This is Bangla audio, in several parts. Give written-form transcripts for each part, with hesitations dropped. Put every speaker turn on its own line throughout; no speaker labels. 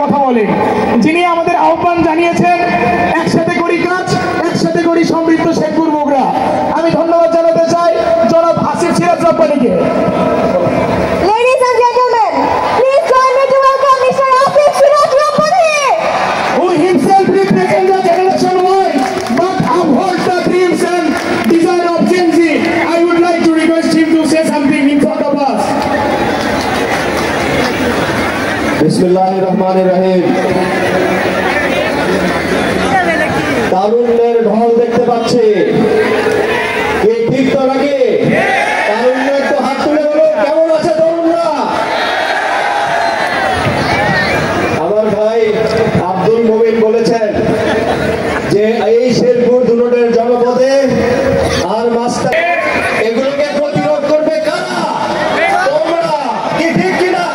কথা বলেন, যিনি আমাদের আহ্বান জানিয়েছেন একসাথে করি কাজ, একসাথে করি সমৃদ্ধ শেরপুর বগুড়া। আমি ধন্যবাদ জানাতে চাই জনাব Asif Siraj রব্বানীকে।
Ladies and gentlemen, please join me to welcome Mr. Asif Siraj Rabbani,
who himself represents the generation Y but upholds the dreams and desire of Gen Z. I would like to request him to say something in front of us.
বিসমিল্লাহিররহমানিররহিম। তারুণ্যের ঢল দেখতে পাচ্ছি, এই ঠিক তো নাকি? তারুণ্য একটু হাত তুলে বলো, কেমন আছে তরুণরা? আমার ভাই আব্দুল মুমিন বলেছেন যে এই শেরপুর দুনোটের জনপদে আর মাস্টার এগুলোকে প্রতিরোধ করবে কারা? তোমরা। কি ঠিক কিনা?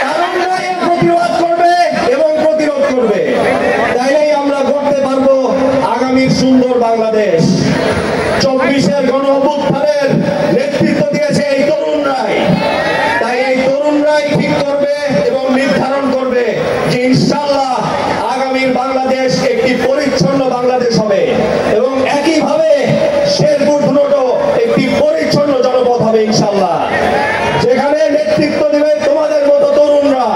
তারুণরাই প্রতিরোধ করবে এবং প্রতিরোধ করবে, তাইলেই আমরা করতে পারবো আগামীর সুন্দর বাংলাদেশ। 24-এর গণ অভ্যুত্থানের নেতৃত্ব দিয়েছে এই তরুণরাই, তাই এই তরুণরাই ঠিক করবে এবং নির্ধারণ করবে যে ইনশাআল্লাহ আগামীর বাংলাদেশ একটি পরিচ্ছন্ন বাংলাদেশ হবে এবং একইভাবে শেরপুর দুটো একটি পরিচ্ছন্ন জনপদ হবে ইনশাআল্লাহ, যেখানে নেতৃত্ব দেবে তোমাদের মতো তরুণরা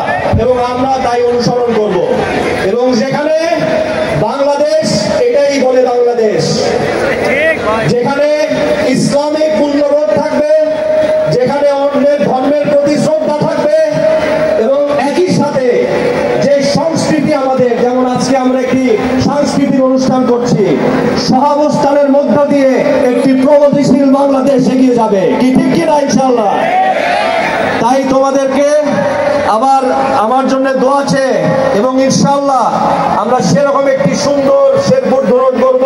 এবং আমরা তাই অনুসরণ করব এবং যেখানে বাংলাদেশ এটাই বলে বাংলাদেশ, যেখানে ইসলামিক মূল্যবোধ থাকবে, যেখানে অন্যের ধর্মের প্রতি শ্রদ্ধা থাকবে এবং একই সাথে যে সংস্কৃতি আমাদের, যেমন আজকে আমরা একটি সাংস্কৃতিক অনুষ্ঠান করছি, সহাবস্থানের মধ্য দিয়ে একটি প্রগতিশীল বাংলাদেশ এগিয়ে যাবে। কি ঠিক কিনা ইনশাআল্লাহ? তাই তোমাদেরকে আবার আমার জন্য দোয়া আছে এবং ইনশাআল্লাহ আমরা সেরকম একটি সুন্দর শেরপুর ধরন করব,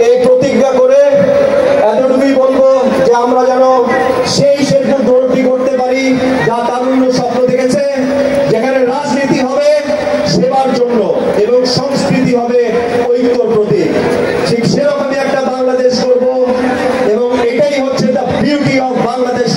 এই প্রতিজ্ঞা করে এতটুকুই বলবো যে আমরা যেন সেই শেরপুর ধরনটি করতে পারি যা তারুণ্য স্বপ্ন দেখেছে, যেখানে রাজনীতি হবে সেবার জন্য এবং সংস্কৃতি হবে ঐক্যর প্রতীক। ঠিক সেরকমই একটা বাংলাদেশ করব এবং এটাই হচ্ছে দ্য বিউটি অফ বাংলাদেশ।